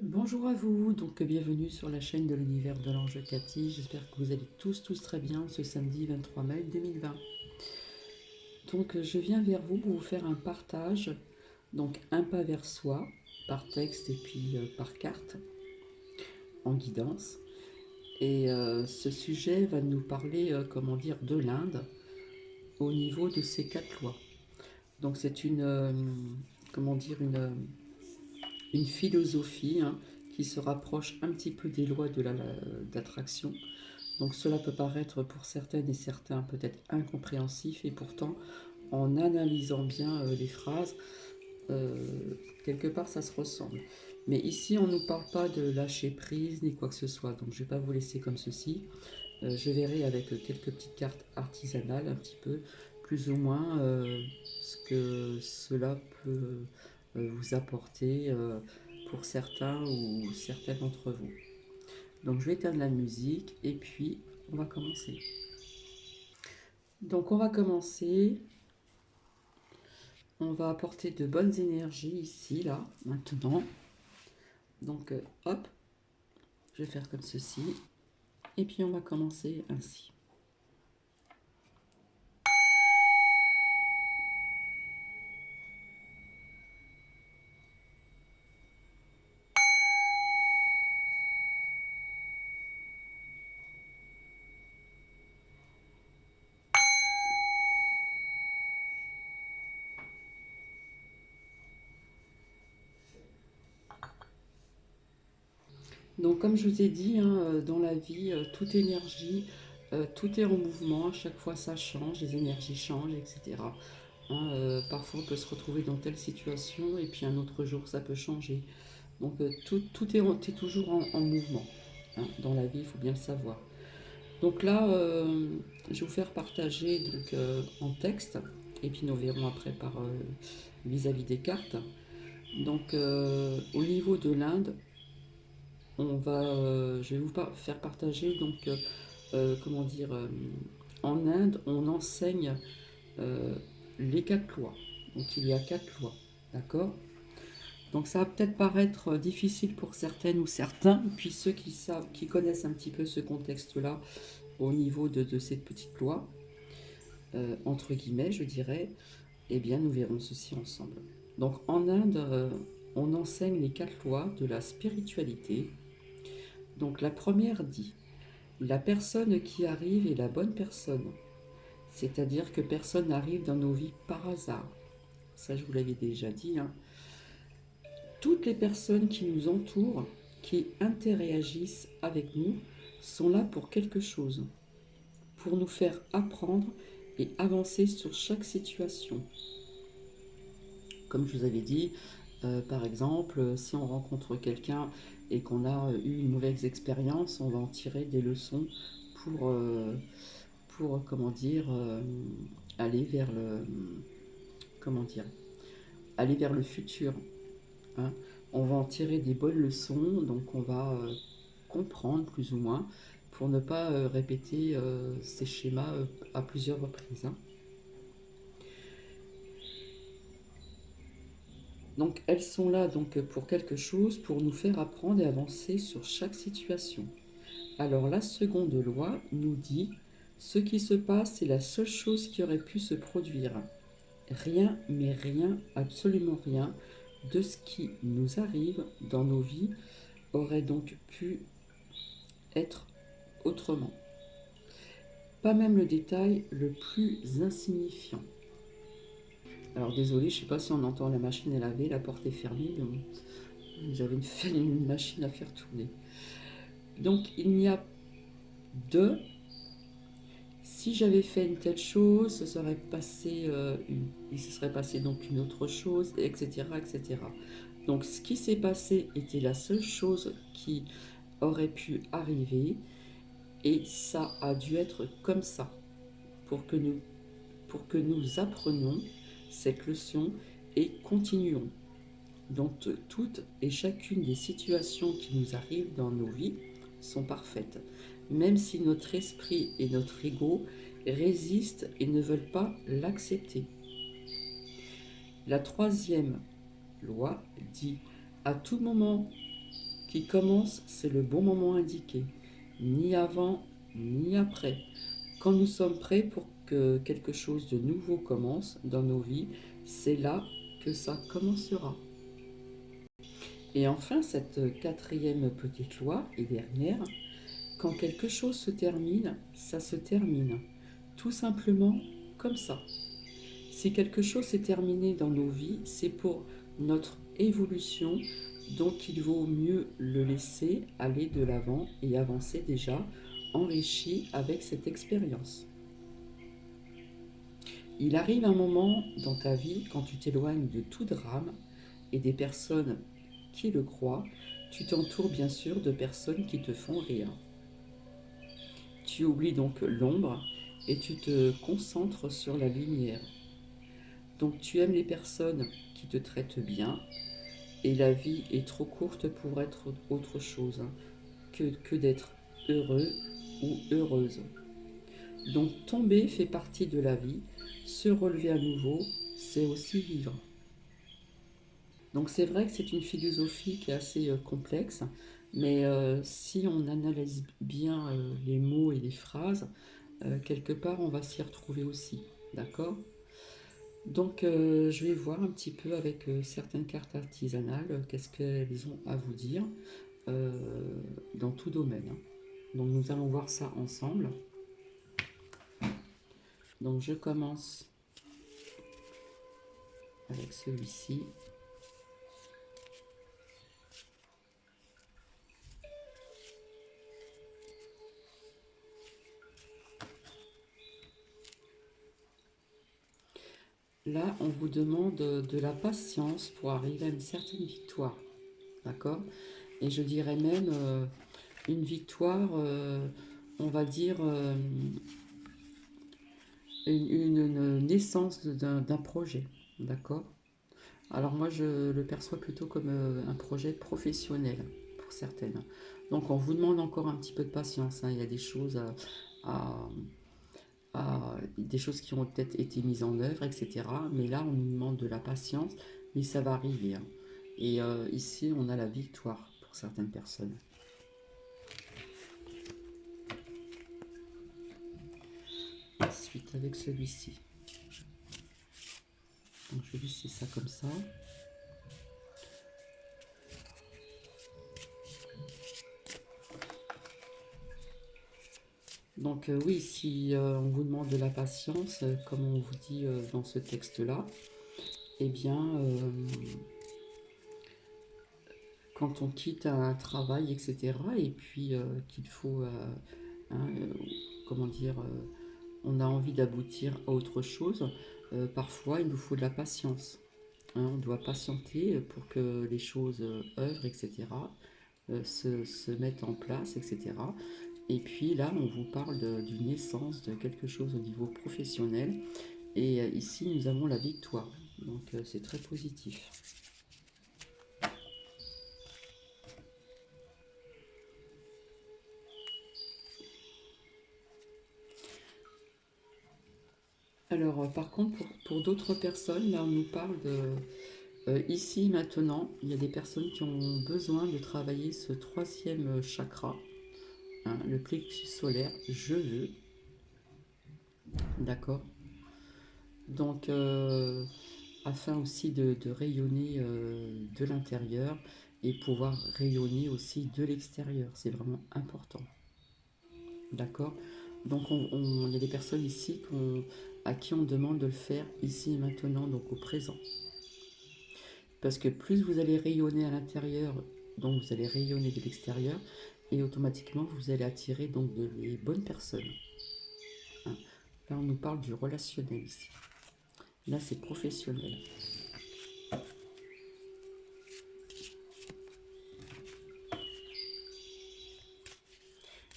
Bonjour à vous, donc bienvenue sur la chaîne de l'univers de l'ange Cathy. J'espère que vous allez tous très bien ce samedi 23 mai 2020. Donc je viens vers vous pour vous faire un partage, donc un pas vers soi, par texte et puis par carte, en guidance. Et ce sujet va nous parler, comment dire, de l'Inde au niveau de ces 4 lois. Donc c'est comment dire, une philosophie qui se rapproche un petit peu des lois de d'attraction. Donc cela peut paraître pour certaines et certains peut-être incompréhensif, et pourtant en analysant bien les phrases, euh, quelque part ça se ressemble. Mais ici on ne nous parle pas de lâcher prise ni quoi que ce soit, donc je ne vais pas vous laisser comme ceci. Je verrai avec quelques petites cartes artisanales un petit peu plus ou moins ce que cela peut vous apporter pour certains ou certaines d'entre vous. Donc je vais éteindre la musique et puis on va commencer. Donc on va commencer, on va apporter de bonnes énergies ici, là, maintenant. Donc hop, je vais faire comme ceci et puis on va commencer ainsi. Donc comme je vous ai dit, dans la vie, toute énergie, tout est en mouvement, à chaque fois ça change, les énergies changent, etc. Parfois on peut se retrouver dans telle situation et puis un autre jour ça peut changer. Donc tout est toujours en mouvement. Dans la vie, il faut bien le savoir. Donc là, je vais vous faire partager donc, en texte, et puis nous verrons après par vis-à-vis des cartes. Donc au niveau de l'Inde, je vais vous faire partager donc comment dire, en Inde, on enseigne euh, les 4 lois. Donc il y a 4 lois, d'accord. Donc ça va peut-être paraître difficile pour certaines ou certains, puis ceux qui savent, qui connaissent un petit peu ce contexte-là au niveau de cette petite loi, entre guillemets, je dirais, eh bien nous verrons ceci ensemble. Donc en Inde, on enseigne les 4 lois de la spiritualité. Donc la première dit, la personne qui arrive est la bonne personne, c'est-à-dire que personne n'arrive dans nos vies par hasard. Ça, je vous l'avais déjà dit. Toutes les personnes qui nous entourent, qui interagissent avec nous, sont là pour quelque chose, pour nous faire apprendre et avancer sur chaque situation. Comme je vous avais dit, par exemple, si on rencontre quelqu'un et qu'on a eu une mauvaise expérience, on va en tirer des leçons pour, comment dire, aller vers le, comment dire, aller vers le futur. hein. On va en tirer des bonnes leçons, donc on va comprendre plus ou moins pour ne pas répéter ces schémas à plusieurs reprises. Donc elles sont là donc pour quelque chose, pour nous faire apprendre et avancer sur chaque situation. Alors la seconde loi nous dit, ce qui se passe est la seule chose qui aurait pu se produire. Rien, mais rien, absolument rien, de ce qui nous arrive dans nos vies aurait donc pu être autrement. Pas même le détail le plus insignifiant. Alors désolé, je ne sais pas si on entend la machine à laver, la porte est fermée, mais bon, j'avais une machine à faire tourner. Donc il n'y a de si j'avais fait une telle chose, il se serait passé donc une autre chose, etc., etc. Donc ce qui s'est passé était la seule chose qui aurait pu arriver, et ça a dû être comme ça pour que nous apprenions cette leçon et continuons. Donc toutes et chacune des situations qui nous arrivent dans nos vies sont parfaites, même si notre esprit et notre ego résistent et ne veulent pas l'accepter. La troisième loi dit, à tout moment, qui commence, c'est le bon moment indiqué, ni avant, ni après. Quand nous sommes prêts pour que quelque chose de nouveau commence dans nos vies, c'est là que ça commencera. Et enfin, cette quatrième petite loi et dernière, quand quelque chose se termine, ça se termine. Tout simplement comme ça. Si quelque chose s'est terminé dans nos vies, c'est pour notre évolution, donc il vaut mieux le laisser aller de l'avant et avancer déjà, enrichi avec cette expérience. Il arrive un moment dans ta vie, quand tu t'éloignes de tout drame et des personnes qui le croient, tu t'entoures bien sûr de personnes qui te font rire. Tu oublies donc l'ombre et tu te concentres sur la lumière. Donc tu aimes les personnes qui te traitent bien et la vie est trop courte pour être autre chose que d'être heureux ou heureuse. Donc tomber fait partie de la vie, se relever à nouveau, c'est aussi vivre. Donc c'est vrai que c'est une philosophie qui est assez complexe, mais si on analyse bien les mots et les phrases, quelque part on va s'y retrouver aussi, d'accord? Donc je vais voir un petit peu avec certaines cartes artisanales, qu'est-ce qu'elles ont à vous dire euh, dans tout domaine, hein. Donc nous allons voir ça ensemble. Donc je commence avec celui-ci. Là, on vous demande de la patience pour arriver à une certaine victoire. D'accord? Et je dirais même une victoire, on va dire, une naissance d'un projet. D'accord? Alors moi, je le perçois plutôt comme un projet professionnel pour certaines. Donc on vous demande encore un petit peu de patience, hein. Il y a des choses à, des choses qui ont peut-être été mises en œuvre, etc. Mais là, on nous demande de la patience, mais ça va arriver, hein. Et ici, on a la victoire pour certaines personnes. Ensuite, avec celui-ci. Donc, je vais laisser ça comme ça. Donc, oui, si on vous demande de la patience, comme on vous dit dans ce texte-là, eh bien, quand on quitte un travail, etc., et puis qu'il faut, hein, comment dire, on a envie d'aboutir à autre chose, parfois il nous faut de la patience, hein. On doit patienter pour que les choses œuvrent, etc., se mettent en place, etc. Et puis là, on vous parle d'une naissance de quelque chose au niveau professionnel. Et ici, nous avons la victoire. Donc c'est très positif. Alors, par contre, pour d'autres personnes, là, on nous parle de ici, maintenant. Il y a des personnes qui ont besoin de travailler ce troisième chakra, hein, le plexus solaire. Je veux, d'accord. Donc, afin aussi de rayonner de l'intérieur et pouvoir rayonner aussi de l'extérieur. C'est vraiment important, d'accord. Donc, il y a des personnes ici à qui on demande de le faire ici et maintenant, donc au présent. Parce que plus vous allez rayonner à l'intérieur, donc vous allez rayonner de l'extérieur, et automatiquement vous allez attirer donc les bonnes personnes, hein. Là on nous parle du relationnel ici. Là c'est professionnel.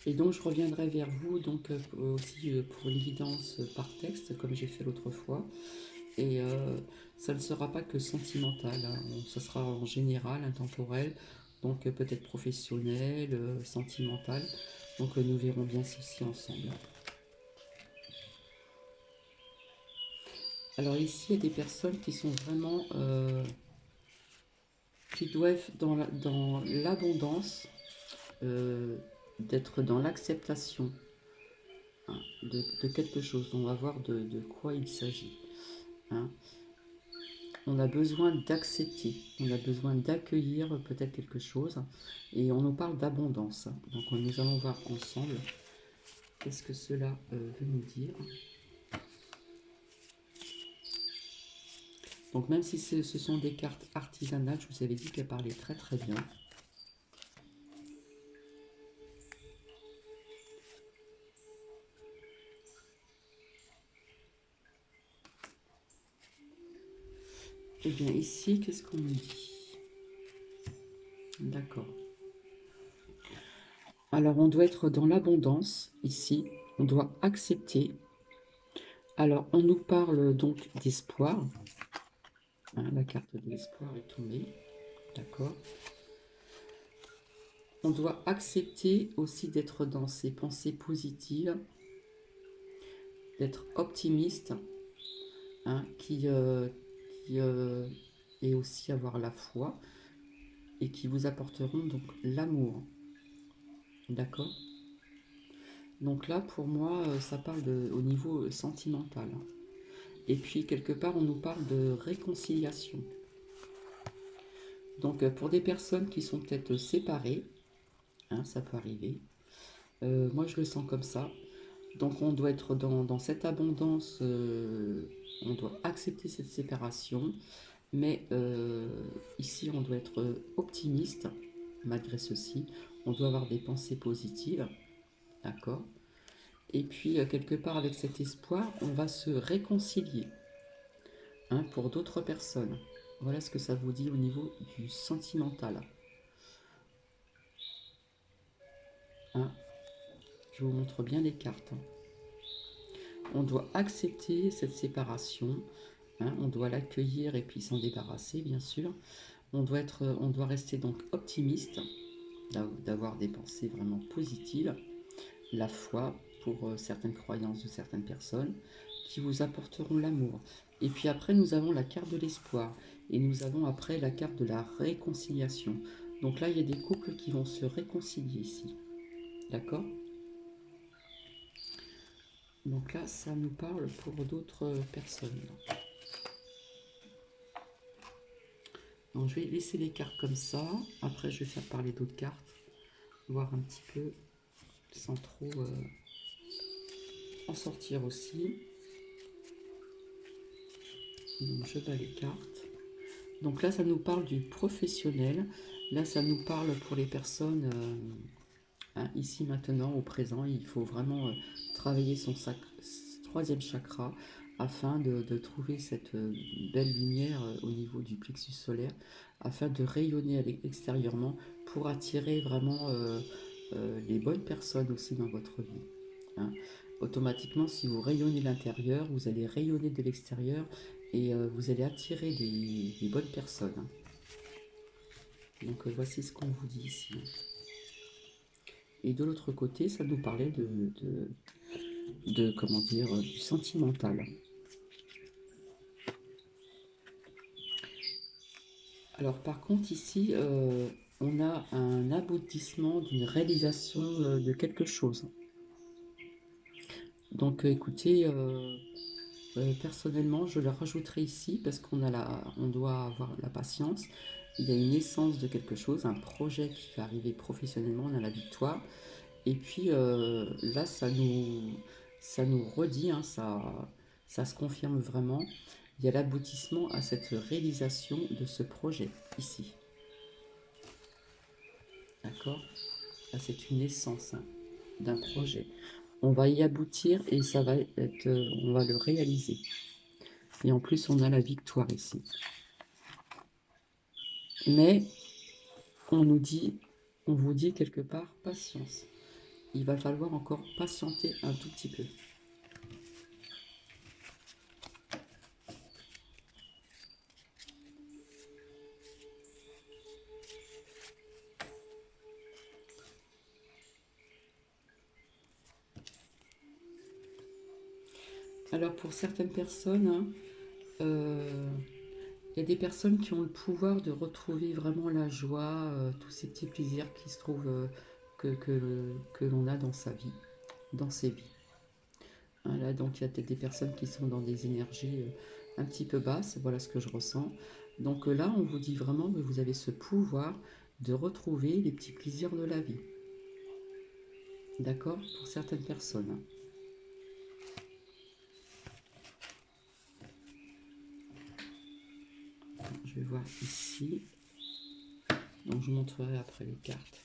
Et donc je reviendrai vers vous donc aussi pour une guidance par texte comme j'ai fait l'autre fois. Et ça ne sera pas que sentimental, hein. Ça sera en général, intemporel, donc peut-être professionnel, sentimental. Donc nous verrons bien ceci ensemble. Alors ici, il y a des personnes qui sont vraiment qui doit être dans l'abondance, d'être dans l'acceptation, hein, de quelque chose. On va voir de quoi il s'agit. Hein. On a besoin d'accepter, on a besoin d'accueillir peut-être quelque chose, et on nous parle d'abondance. Donc nous allons voir ensemble qu'est-ce que cela veut nous dire. Donc même si ce sont des cartes artisanales, je vous avais dit qu'elles parlaient très très bien. Et bien ici, qu'est-ce qu'on nous dit? D'accord. Alors on doit être dans l'abondance ici, on doit accepter. Alors on nous parle donc d'espoir. Hein, la carte de l'espoir est tombée. D'accord. On doit accepter aussi d'être dans ses pensées positives, d'être optimiste, hein, et aussi avoir la foi, et qui vous apporteront donc l'amour. D'accord. Donc là, pour moi, ça parle au niveau sentimental. Et puis, quelque part, on nous parle de réconciliation. Donc, pour des personnes qui sont peut-être séparées, hein, ça peut arriver. Moi, je le sens comme ça. Donc, on doit être dans cette abondance, on doit accepter cette séparation. Mais ici, on doit être optimiste, malgré ceci. On doit avoir des pensées positives. D'accord. Et puis, quelque part, avec cet espoir, on va se réconcilier, hein, pour d'autres personnes. Voilà ce que ça vous dit au niveau du sentimental. Hein, je vous montre bien les cartes. On doit accepter cette séparation. Hein, on doit l'accueillir et puis s'en débarrasser, bien sûr. On doit rester donc optimiste, d'avoir des pensées vraiment positives. La foi pour certaines croyances de certaines personnes qui vous apporteront l'amour. Et puis après, nous avons la carte de l'espoir. Et nous avons après la carte de la réconciliation. Donc là, il y a des couples qui vont se réconcilier ici. D'accord? Donc là, ça nous parle pour d'autres personnes. Donc je vais laisser les cartes comme ça. Après, je vais faire parler d'autres cartes. Voir un petit peu sans trop en sortir aussi. Donc je bats les cartes. Donc là, ça nous parle du professionnel. Là, ça nous parle pour les personnes hein, ici, maintenant, au présent. Il faut vraiment travailler son troisième chakra afin de trouver cette belle lumière au niveau du plexus solaire, afin de rayonner extérieurement pour attirer vraiment les bonnes personnes aussi dans votre vie. Hein. Automatiquement, si vous rayonnez l'intérieur, vous allez rayonner de l'extérieur et vous allez attirer des bonnes personnes. Donc voici ce qu'on vous dit ici. Et de l'autre côté, ça nous parlait comment dire, du sentimental. Alors par contre ici, on a un aboutissement d'une réalisation de quelque chose. Donc écoutez, personnellement, je le rajouterai ici parce on doit avoir la patience. Il y a une essence de quelque chose, un projet qui va arriver professionnellement, on a la victoire. Et puis là, ça nous redit, hein, ça se confirme vraiment. Il y a l'aboutissement à cette réalisation de ce projet ici. D'accord? Là, c'est une essence, hein, d'un projet. On va y aboutir et ça va être, on va le réaliser. Et en plus, on a la victoire ici. Mais on vous dit quelque part, patience. Il va falloir encore patienter un tout petit peu. Alors pour certaines personnes, hein, Il y a des personnes qui ont le pouvoir de retrouver vraiment la joie, tous ces petits plaisirs qui se trouvent, que l'on a dans sa vie, dans ses vies. Voilà, donc il y a peut-être des personnes qui sont dans des énergies un petit peu basses, voilà ce que je ressens. Donc là, on vous dit vraiment que vous avez ce pouvoir de retrouver les petits plaisirs de la vie. D'accord? Pour certaines personnes. Je vais voir ici. Donc je vous montrerai après les cartes.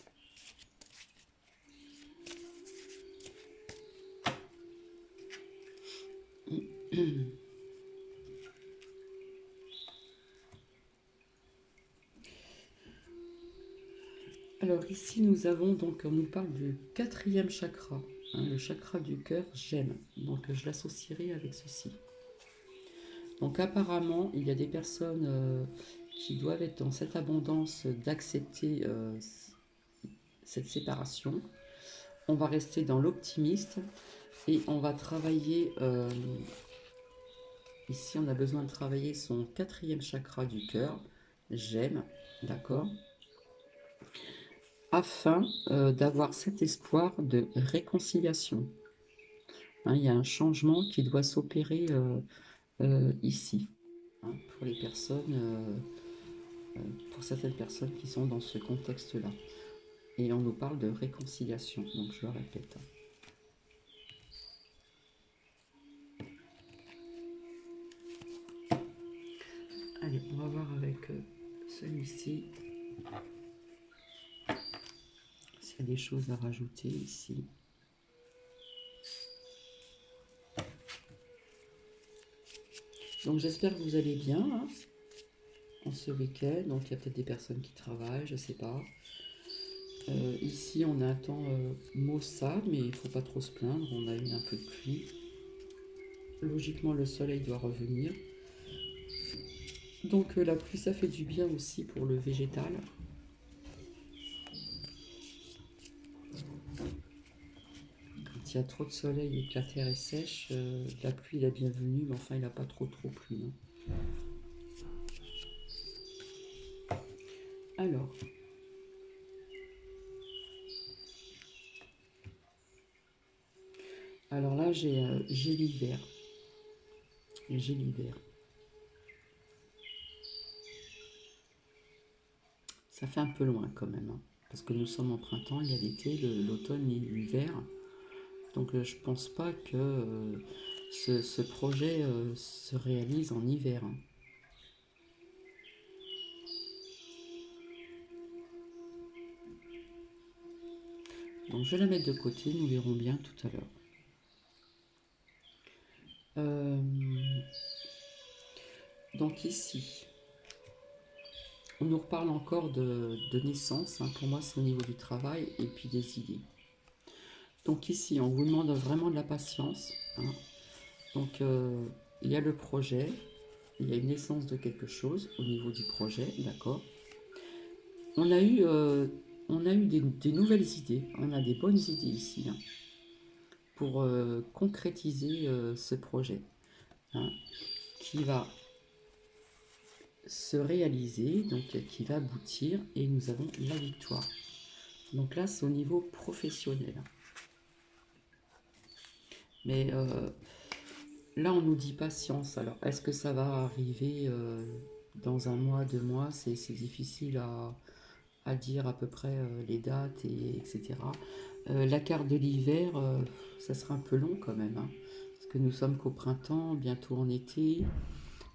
Alors ici nous avons donc, on nous parle du quatrième chakra, hein, le chakra du cœur, j'aime. Donc je l'associerai avec ceci. Donc apparemment il y a des personnes qui doivent être dans cette abondance d'accepter cette séparation. On va rester dans l'optimiste et on va travailler, ici on a besoin de travailler son quatrième chakra du cœur, j'aime, d'accord, afin d'avoir cet espoir de réconciliation. Hein, il y a un changement qui doit s'opérer ici, hein, pour les personnes, pour certaines personnes qui sont dans ce contexte-là. Et on nous parle de réconciliation, donc je le répète. Allez, on va voir avec celui-ci s'il y a des choses à rajouter ici. Donc j'espère que vous allez bien hein, en ce week-end. Donc il y a peut-être des personnes qui travaillent, je ne sais pas. Ici on a un temps maussade, mais il ne faut pas trop se plaindre. On a eu un peu de pluie. Logiquement le soleil doit revenir. Donc la pluie ça fait du bien aussi pour le végétal. Quand il y a trop de soleil et que la terre est sèche, la pluie est la bienvenue, mais enfin il n'a pas trop plu. Hein. Alors, là j'ai l'hiver. J'ai l'hiver. Ça fait un peu loin quand même, hein, parce que nous sommes en printemps, il y a l'été, l'automne et l'hiver. Donc je pense pas que ce projet se réalise en hiver. Hein. Donc je vais la mettre de côté, nous verrons bien tout à l'heure. Donc ici, on nous reparle encore de naissance. Hein. Pour moi, c'est au niveau du travail et puis des idées. Donc ici, on vous demande vraiment de la patience. Hein. Donc il y a le projet, il y a une naissance de quelque chose au niveau du projet, d'accord. On a eu des nouvelles idées, on a des bonnes idées ici hein, pour concrétiser ce projet hein, qui va se réaliser, donc qui va aboutir et nous avons la victoire. Donc là, c'est au niveau professionnel. Mais là, on nous dit patience. Alors, est-ce que ça va arriver dans un mois, 2 mois? C'est difficile à dire à peu près les dates, etc. La carte de l'hiver, ça sera un peu long quand même. Hein, parce que nous sommes qu'au printemps, bientôt en été.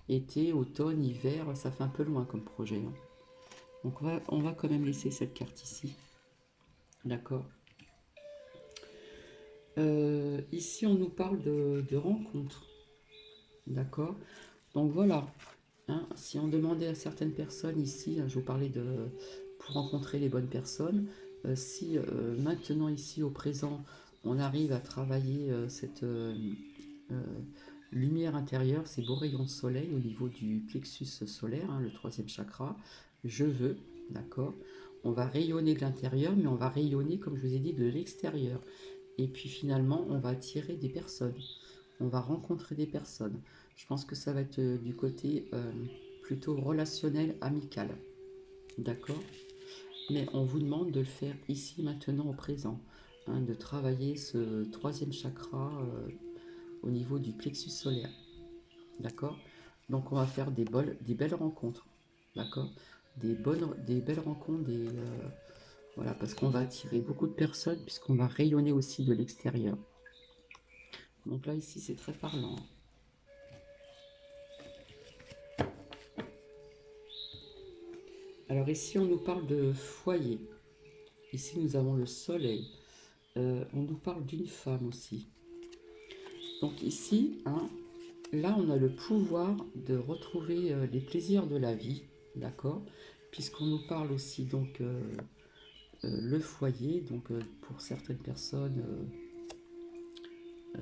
Été, automne, hiver, ça fait un peu loin comme projet. Hein. Donc on va quand même laisser cette carte ici. D'accord. Ici, on nous parle de rencontres. D'accord. Donc voilà. Hein, si on demandait à certaines personnes ici, hein, je vous parlais pour rencontrer les bonnes personnes, si maintenant ici au présent, on arrive à travailler cette lumière intérieure, ces beaux rayons de soleil au niveau du plexus solaire, hein, le troisième chakra, je veux, d'accord. On va rayonner de l'intérieur, mais on va rayonner, comme je vous ai dit, de l'extérieur. Et puis finalement, on va attirer des personnes. On va rencontrer des personnes. Je pense que ça va être du côté plutôt relationnel, amical. D'accord? Mais on vous demande de le faire ici, maintenant, au présent. Hein, de travailler ce troisième chakra au niveau du plexus solaire. D'accord? Donc on va faire des belles rencontres. D'accord? Des belles rencontres, voilà, parce qu'on va attirer beaucoup de personnes, puisqu'on va rayonner aussi de l'extérieur. Donc là, ici, c'est très parlant. Alors ici, on nous parle de foyer. Ici, nous avons le soleil. On nous parle d'une femme aussi. Donc ici, hein, là, on a le pouvoir de retrouver les plaisirs de la vie, d'accord? Puisqu'on nous parle aussi, donc, le foyer, donc pour certaines personnes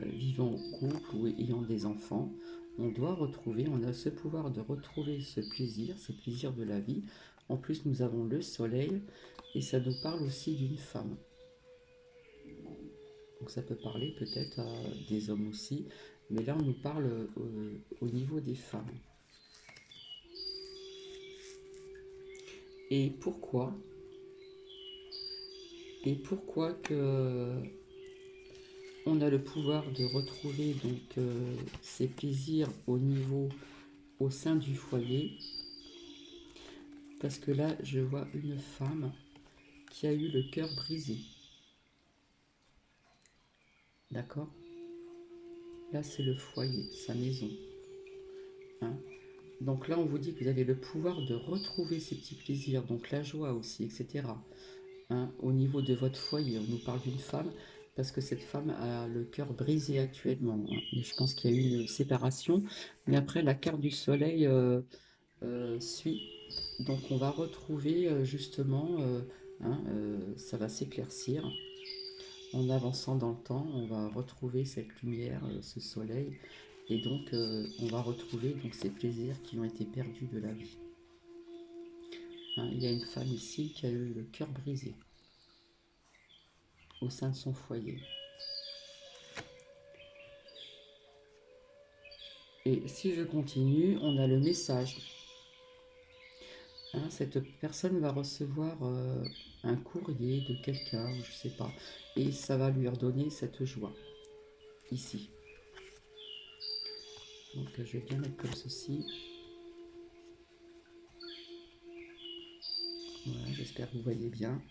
vivant en couple ou ayant des enfants, on a ce pouvoir de retrouver ce plaisir, ces plaisirs de la vie. En plus, nous avons le soleil et ça nous parle aussi d'une femme. Donc ça peut parler peut-être à des hommes aussi, mais là on nous parle au niveau des femmes. Et pourquoi? Et pourquoi que on a le pouvoir de retrouver donc ces plaisirs au sein du foyer? Parce que là, je vois une femme qui a eu le cœur brisé. D'accord? Là, c'est le foyer, sa maison. Hein? Donc là, on vous dit que vous avez le pouvoir de retrouver ces petits plaisirs, donc la joie aussi, etc. Hein? Au niveau de votre foyer, on nous parle d'une femme, parce que cette femme a le cœur brisé actuellement. Hein? Et je pense qu'il y a eu une séparation. Mais après, la carte du soleil suit. Donc on va retrouver justement, ça va s'éclaircir. En avançant dans le temps, on va retrouver cette lumière, ce soleil, et donc on va retrouver donc ces plaisirs qui ont été perdus de la vie. Hein, il y a une femme ici qui a eu le cœur brisé au sein de son foyer. Et si je continue, on a le message. Hein, cette personne va recevoir un courrier de quelqu'un, je ne sais pas, et ça va lui redonner cette joie, ici. Donc je vais bien mettre comme ceci. Voilà, j'espère que vous voyez bien.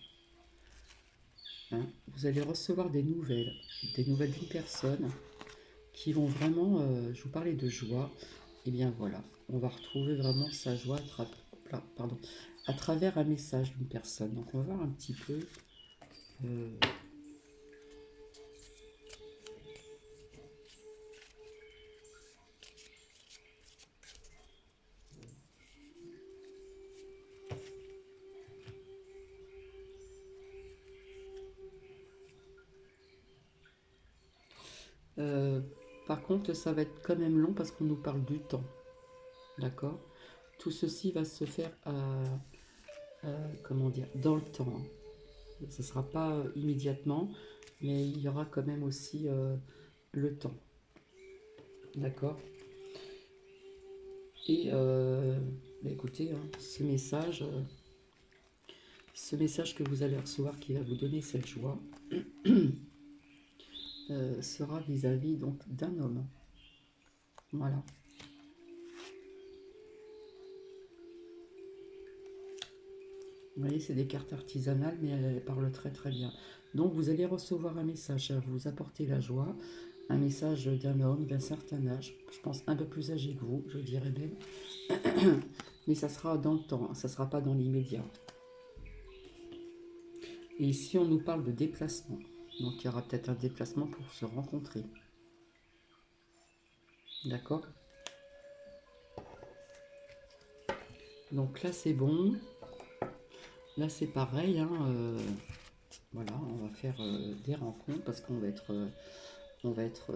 Hein, vous allez recevoir des nouvelles d'une personne qui vont vraiment, je vous parlais de joie, et bien voilà, on va retrouver vraiment sa joie à travers un message d'une personne. Donc on va voir un petit peu. Euh, Par contre, ça va être quand même long parce qu'on nous parle du temps. D'accord? Tout ceci va se faire comment dire, dans le temps. Hein. Ce ne sera pas immédiatement, mais il y aura quand même aussi le temps. D'accord? Et écoutez, hein, ce message que vous allez recevoir qui va vous donner cette joie sera vis-à-vis donc d'un homme. Voilà. Vous voyez, c'est des cartes artisanales, mais elles parlent très très bien. Donc vous allez recevoir un message à vous apporter la joie, un message d'un homme d'un certain âge, je pense un peu plus âgé que vous, je dirais même. Mais ça sera dans le temps, ça ne sera pas dans l'immédiat. Et ici, on nous parle de déplacement. Donc il y aura peut-être un déplacement pour se rencontrer. D'accord? Donc là, c'est bon. Là, c'est pareil. Hein, voilà, on va faire des rencontres parce qu'on va être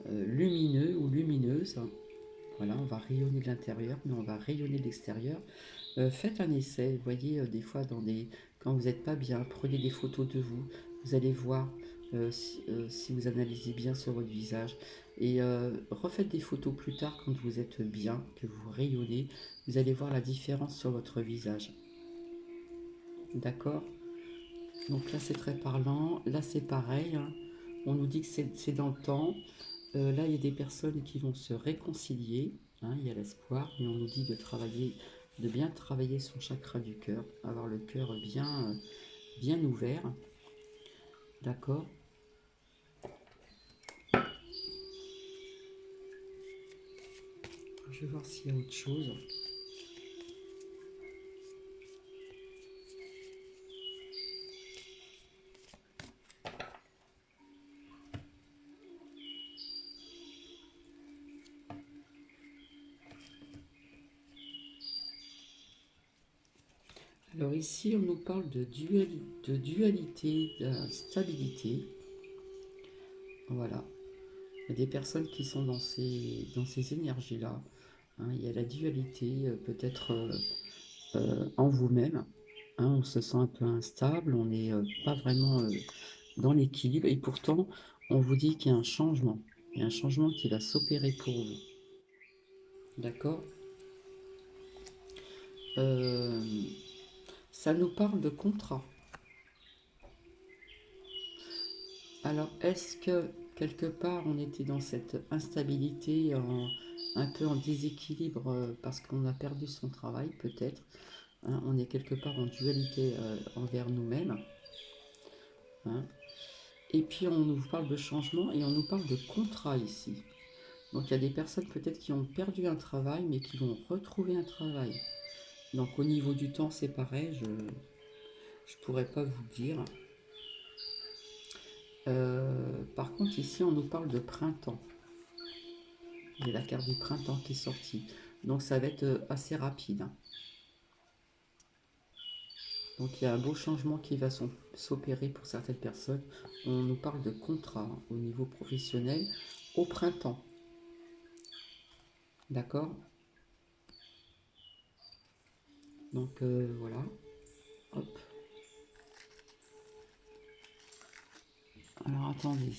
lumineux ou lumineuse. Voilà, on va rayonner de l'intérieur, mais on va rayonner de l'extérieur. Faites un essai. Vous voyez, des fois, quand vous n'êtes pas bien, prenez des photos de vous. Vous allez voir si vous analysez bien sur votre visage. Et refaites des photos plus tard quand vous êtes bien, que vous rayonnez. Vous allez voir la différence sur votre visage. D'accord? Donc là, c'est très parlant. Là, c'est pareil, hein. On nous dit que c'est dans le temps. Là, il y a des personnes qui vont se réconcilier, hein, il y a l'espoir, mais on nous dit de travailler, de bien travailler son chakra du cœur, avoir le cœur bien, bien ouvert. D'accord? Je vais voir s'il y a autre chose. Alors ici, on nous parle de dualité, d'instabilité. Voilà. Il y a des personnes qui sont dans ces énergies-là. Hein. Il y a la dualité, peut-être en vous-même. Hein, on se sent un peu instable, on n'est pas vraiment dans l'équilibre. Et pourtant, on vous dit qu'il y a un changement. Il y a un changement qui va s'opérer pour vous. D'accord? Euh, Ça nous parle de contrat. Alors, est-ce que quelque part on était dans cette instabilité, un peu en déséquilibre parce qu'on a perdu son travail, peut-être, hein, on est quelque part en dualité envers nous-mêmes, hein. Et puis on nous parle de changement et on nous parle de contrat ici. Donc il y a des personnes peut-être qui ont perdu un travail mais qui vont retrouver un travail. Donc au niveau du temps c'est pareil, je ne pourrais pas vous dire. Par contre ici on nous parle de printemps. J'ai la carte du printemps qui est sortie. Donc ça va être assez rapide, hein. Donc il y a un beau changement qui va s'opérer pour certaines personnes. On nous parle de contrat, hein, au niveau professionnel au printemps. D'accord? Donc voilà. Hop. Alors attendez.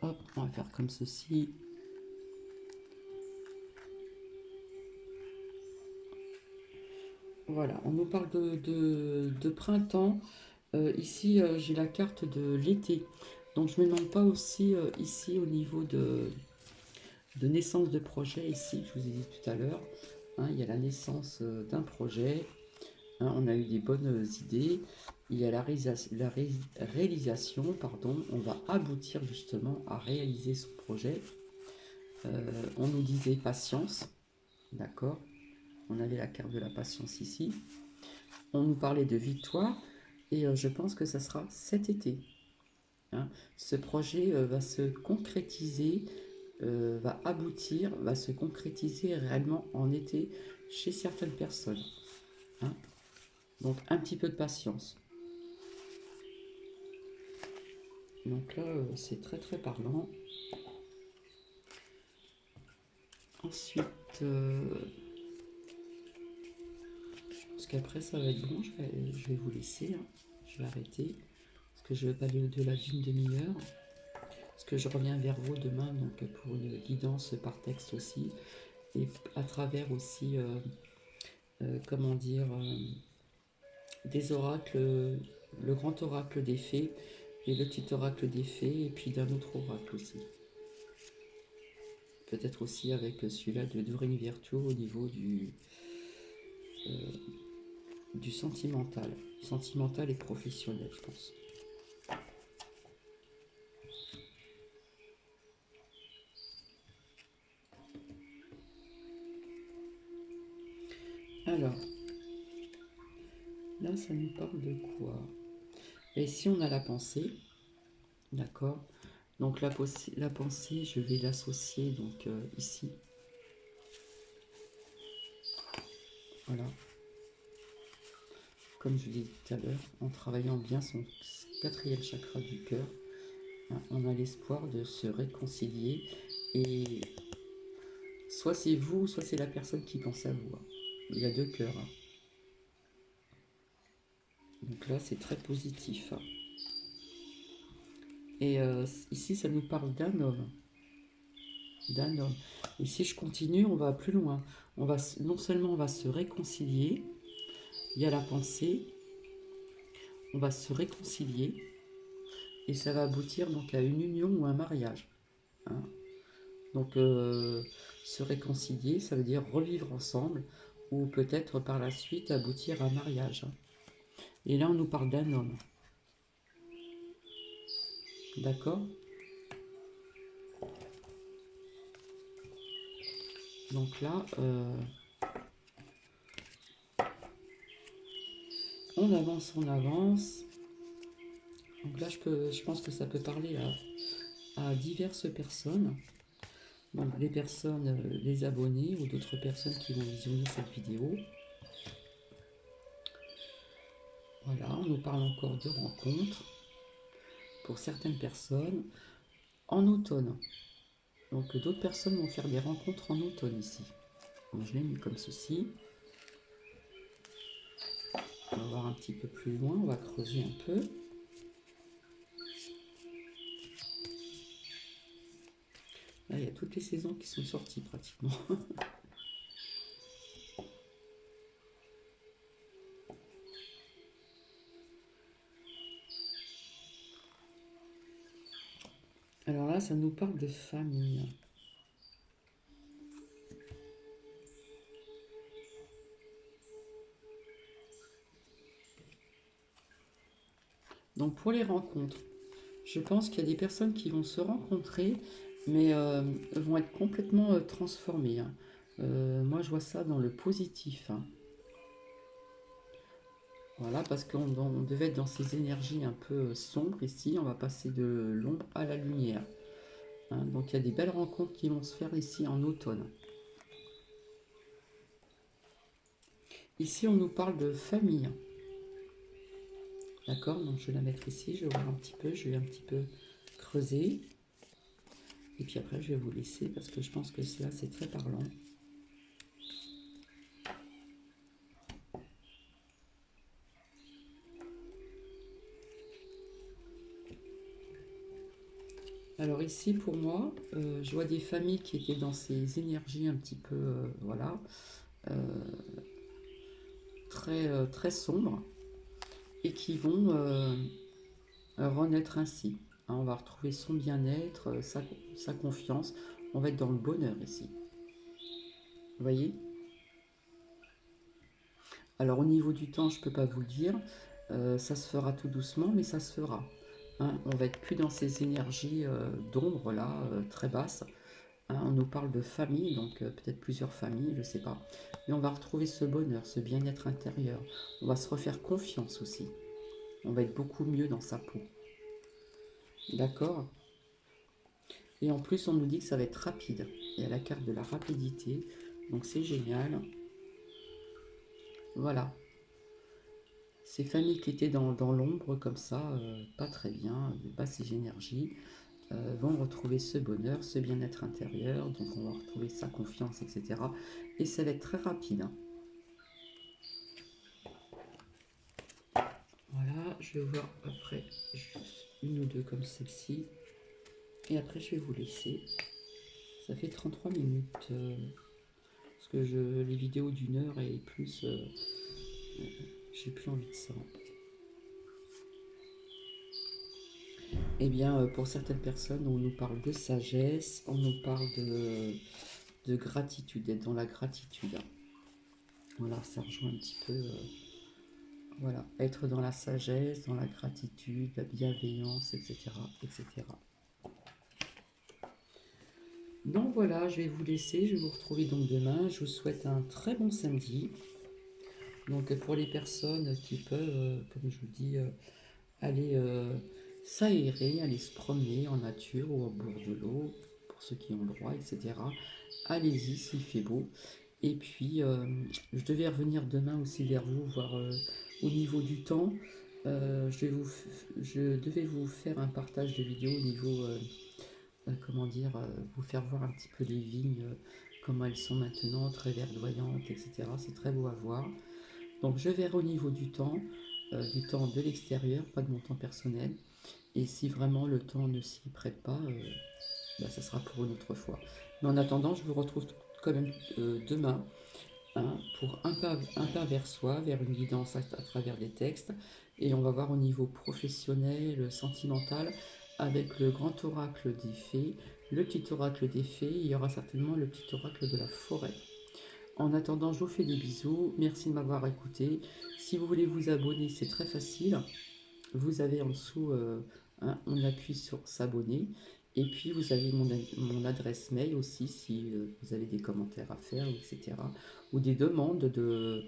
Hop, on va faire comme ceci. Voilà, on nous parle de printemps. Ici, j'ai la carte de l'été. Donc je ne me demande pas aussi ici au niveau de naissance de projet, ici, je vous ai dit tout à l'heure. Hein, il y a la naissance d'un projet. Hein, on a eu des bonnes idées. Il y a la réalisation, pardon. On va aboutir justement à réaliser son projet. On nous disait patience. D'accord? On avait la carte de la patience ici. On nous parlait de victoire. Et je pense que ça sera cet été. Hein. Ce projet va se concrétiser, va aboutir, va se concrétiser réellement en été chez certaines personnes. Hein. Donc un petit peu de patience. Donc là, c'est très très parlant. Ensuite, je pense qu'après ça va être bon, je vais vous laisser, hein. Je vais arrêter, parce que je ne vais pas aller au-delà d'une demi-heure. Parce que je reviens vers vous demain donc pour une guidance par texte aussi. Et à travers aussi, comment dire, des oracles, le grand oracle des fées et le petit oracle des fées, et puis d'un autre oracle aussi. Peut-être aussi avec celui-là de Dorine Virtuo au niveau du sentimental. Sentimental et professionnel, je pense. Alors, là, ça nous parle de quoi? Et si on a la pensée, d'accord? Donc la pensée, je vais l'associer donc ici. Voilà. Comme je vous l'ai dit tout à l'heure, en travaillant bien son quatrième chakra du cœur, hein, on a l'espoir de se réconcilier. Et soit c'est vous, soit c'est la personne qui pense à vous, hein. Il y a deux cœurs, hein. Donc là, c'est très positif, hein. Et ici, ça nous parle d'un homme. D'un homme. Et si je continue, on va plus loin. Non seulement on va se réconcilier, il y a la pensée, on va se réconcilier, et ça va aboutir donc à une union ou un mariage. Hein. Donc se réconcilier, ça veut dire revivre ensemble, ou peut-être par la suite aboutir à un mariage. Et là, on nous parle d'un homme. D'accord? Donc là, on avance, on avance. Donc là, je pense que ça peut parler à diverses personnes. Donc les personnes, les abonnés ou d'autres personnes qui vont visionner cette vidéo. Voilà, on nous parle encore de rencontres pour certaines personnes en automne. Donc d'autres personnes vont faire des rencontres en automne ici. Donc je l'ai mis comme ceci. On va voir un petit peu plus loin, on va creuser un peu. Là, il y a toutes les saisons qui sont sorties pratiquement. Alors là, ça nous parle de famille. Donc pour les rencontres, je pense qu'il y a des personnes qui vont se rencontrer, mais vont être complètement transformées. Hein. Moi, je vois ça dans le positif. Hein. Voilà, parce qu'on devait être dans ces énergies un peu sombres ici. On va passer de l'ombre à la lumière. Hein. Donc il y a des belles rencontres qui vont se faire ici en automne. Ici, on nous parle de famille. D'accord, donc je vais la mettre ici. Je vais voir un petit peu. Je vais un petit peu creuser. Et puis après, je vais vous laisser parce que je pense que là, c'est très parlant. Alors ici, pour moi, je vois des familles qui étaient dans ces énergies un petit peu, voilà, euh, très sombres et qui vont renaître ainsi. Hein, on va retrouver son bien-être, sa confiance. On va être dans le bonheur ici. Vous voyez? Alors au niveau du temps, je ne peux pas vous le dire. Ça se fera tout doucement, mais ça se fera. Hein, on va être plus dans ces énergies d'ombre là, très basses. Hein, on nous parle de famille, donc peut-être plusieurs familles, je ne sais pas. Mais on va retrouver ce bonheur, ce bien-être intérieur. On va se refaire confiance aussi. On va être beaucoup mieux dans sa peau. D'accord? Et en plus, on nous dit que ça va être rapide. Il y a la carte de la rapidité, donc c'est génial. Voilà. Ces familles qui étaient dans l'ombre comme ça, pas très bien, pas ces énergies, vont retrouver ce bonheur, ce bien-être intérieur, donc on va retrouver sa confiance, etc. Et ça va être très rapide. Hein. Voilà, je vais voir après juste une ou deux comme celle-ci. Et après, je vais vous laisser. Ça fait 33 minutes. Parce que les vidéos d'une heure et plus, j'ai plus envie de ça. Eh bien, pour certaines personnes, on nous parle de sagesse, on nous parle de gratitude, d'être dans la gratitude. Voilà, ça rejoint un petit peu, voilà, être dans la sagesse, dans la gratitude, la bienveillance, etc., etc. Donc voilà, je vais vous laisser, je vais vous retrouver donc demain. Je vous souhaite un très bon samedi. Donc pour les personnes qui peuvent, comme je vous dis, aller s'aérer, aller se promener en nature ou au bord de l'eau, pour ceux qui ont le droit, etc. Allez-y s'il fait beau. Et puis, je devais revenir demain aussi vers vous, voir au niveau du temps. Je devais vous faire un partage de vidéo au niveau, comment dire, vous faire voir un petit peu les vignes, comment elles sont maintenant, très verdoyantes, etc. C'est très beau à voir. Donc je verrai au niveau du temps. du temps de l'extérieur, pas de mon temps personnel. Et si vraiment le temps ne s'y prête pas, bah, ça sera pour une autre fois. Mais en attendant, je vous retrouve quand même demain, hein, pour un pas vers soi, vers une guidance à travers des textes. Et on va voir au niveau professionnel, sentimental, avec le grand oracle des fées, le petit oracle des fées, il y aura certainement le petit oracle de la forêt. En attendant, je vous fais des bisous. Merci de m'avoir écouté. Si vous voulez vous abonner, c'est très facile. Vous avez en dessous, on appuie sur s'abonner. Et puis vous avez mon adresse mail aussi si vous avez des commentaires à faire, etc. Ou des demandes de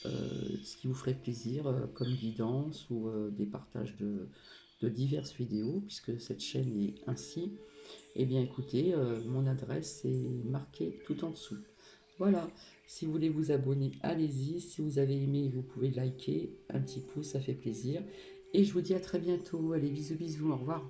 ce qui vous ferait plaisir comme guidance ou des partages de diverses vidéos, puisque cette chaîne est ainsi. Eh bien écoutez, mon adresse est marquée tout en dessous. Voilà, si vous voulez vous abonner, allez-y. Si vous avez aimé, vous pouvez liker, un petit pouce, ça fait plaisir. Et je vous dis à très bientôt. Allez, bisous, bisous, au revoir.